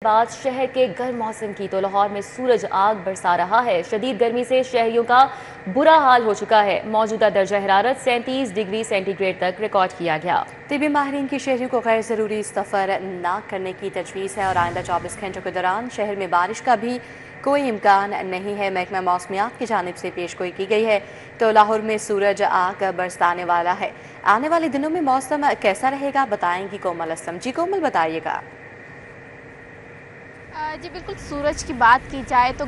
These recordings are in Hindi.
बाद शहर के गर्म मौसम की तो लाहौर में सूरज आग बरसा रहा है। शदीद गर्मी से शहरियों का बुरा हाल हो चुका है। मौजूदा दर्जा हरारत 37 डिग्री सेंटीग्रेड तक रिकॉर्ड किया गया। तिबी माहिरीन की शहरियों को गैर ज़रूरी सफ़र न करने की तजवीज़ है और आइंदा 24 घंटों के दौरान शहर में बारिश का भी कोई इम्कान नहीं है। महकमा मौसमियात की जानिब से पेशगोई की गई है तो लाहौर में सूरज आग बरसाने वाला है। आने वाले दिनों में मौसम कैसा रहेगा बताएंगी कोमल असलम। जी कोमल, बताइएगा। जी बिल्कुल, सूरज की बात की जाए तो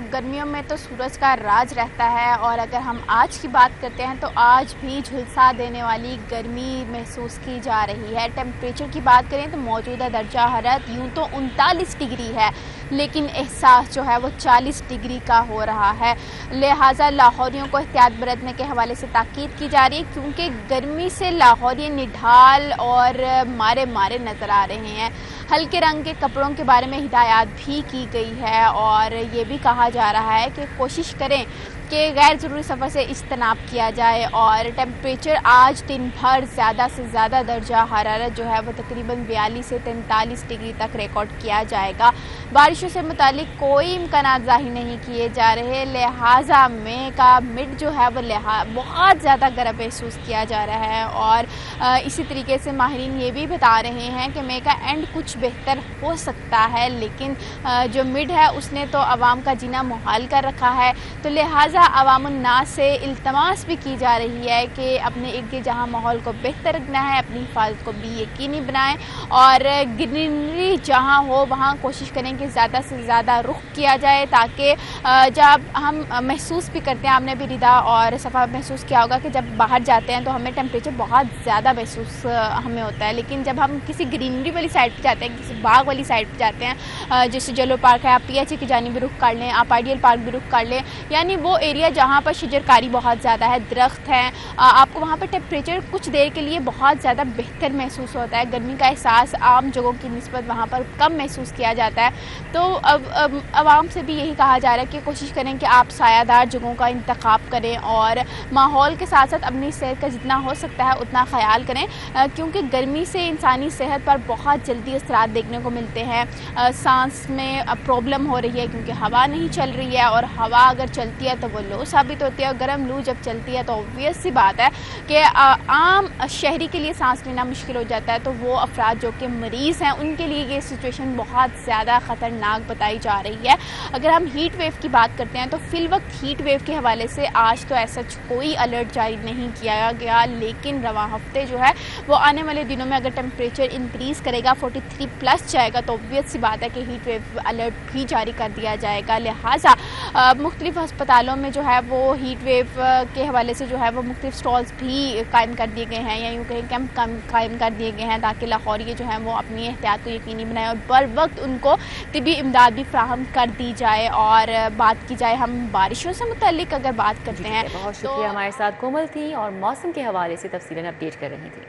गर्मियों में तो सूरज का राज रहता है और अगर हम आज की बात करते हैं तो आज भी झुलसा देने वाली गर्मी महसूस की जा रही है। टेम्परेचर की बात करें तो मौजूदा दर्जा हरारत यूँ तो 39 डिग्री है, लेकिन एहसास जो है वो 40 डिग्री का हो रहा है। लिहाजा लाहौरियों को एहतियात बरतने के हवाले से ताकीद की जा रही है क्योंकि गर्मी से लाहौरी निढाल और मारे मारे नज़र आ रहे हैं। हल्के रंग के कपड़ों के बारे में हिदायत भी की गई है और ये भी कहा जा रहा है कि कोशिश करें कि गैर ज़रूरी सफ़र से इज्तनाब किया जाए। और टेम्परेचर आज दिन भर ज़्यादा से ज़्यादा दर्जा हरारत जो है वो तकरीबन 42 से 43 डिग्री तक रिकॉर्ड किया जाएगा। बारिशों से मुतालिक कोई इम्कान ज़ाहिर नहीं किए जा रहे, लिहाजा मई का मिड जो है वो बहुत ज़्यादा गर्म महसूस किया जा रहा है। और इसी तरीके से माहिरीन ये भी बता रहे हैं कि मई का एंड कुछ बेहतर हो सकता है, लेकिन जो मिड है उसने तो आवाम का जीना मुहाल कर रखा है। तो लिहाजा अवामुन्नास से इल्तमास भी की जा रही है कि अपने इर्द जहाँ माहौल को बेहतर रखना है, अपनी हिफाजत को भी यकीनी बनाएं और ग्रीनरी जहाँ हो वहाँ कोशिश करें कि ज़्यादा से ज़्यादा रुख किया जाए, ताकि जब हम महसूस भी करते हैं, आपने भी रिदा और सफ़ा महसूस किया होगा कि जब बाहर जाते हैं तो हमें टेम्परेचर बहुत ज़्यादा महसूस हमें होता है, लेकिन जब हम किसी ग्रीनरी वाली साइड पर जाते हैं, किसी बाग वाली साइड पर जाते हैं, जैसे जलो पार्क है, आप PHA की जानिब भी रुख कर लें, आप आइडियल पार्क भी रुख कर लें, यानी वो एरिया जहाँ पर शजरकारी बहुत ज़्यादा है, दरख्त हैं, आपको वहाँ पर टेम्परेचर कुछ देर के लिए बहुत ज़्यादा बेहतर महसूस होता है। गर्मी का एहसास आम जगहों की निस्बत वहाँ पर कम महसूस किया जाता है। तो अब आवाम से भी यही कहा जा रहा है कि कोशिश करें कि आप सायादार जगहों का इंतखाब करें और माहौल के साथ साथ अपनी सेहत का जितना हो सकता है उतना ख्याल करें, क्योंकि गर्मी से इंसानी सेहत पर बहुत जल्दी असरात देखने को मिलते हैं। सांस में प्रॉब्लम हो रही है क्योंकि हवा नहीं चल रही है और हवा अगर चलती है तो वो लो साबित होती है और गर्म लू जब चलती है तो ऑब्वियस सी बात है कि आम शहरी के लिए सांस लेना मुश्किल हो जाता है। तो वो अफराद जो कि मरीज़ हैं उनके लिए ये सिचुएशन बहुत ज़्यादा ख़तरनाक बताई जा रही है। अगर हम हीट वेव की बात करते हैं तो फिल वक्त हीट वेव के हवाले से आज तो ऐसा कोई अलर्ट जारी नहीं किया गया, लेकिन रवां हफ्ते जो है वो आने वाले दिनों में अगर टेम्परेचर इंक्रीज़ करेगा 43 प्लस जाएगा तो ऑब्वियस सी बात है कि हीट वेव अलर्ट भी जारी कर दिया जाएगा। लिहाजा मुख्तलिफ अस्पतालों में जो है वो हीट वेव के हवाले से जो है वो मुख्तलिफ स्टॉल्स भी कायम कर दिए गए हैं या यूँ कहीं कैंप कायम कर दिए गए हैं ताकि लाहौरी जो हैं वो अपनी एहतियात को यकीनी बनाएं और बर वक्त उनको तिबी इमदाद भी फ्राहम कर दी जाए। और बात की जाए हम बारिशों से मुतल्लिक अगर बात करते हैं, बहुत शुक्रिया। हमारे साथ कोमल थी और मौसम के हवाले से तफसीलन अपडेट कर रही थी।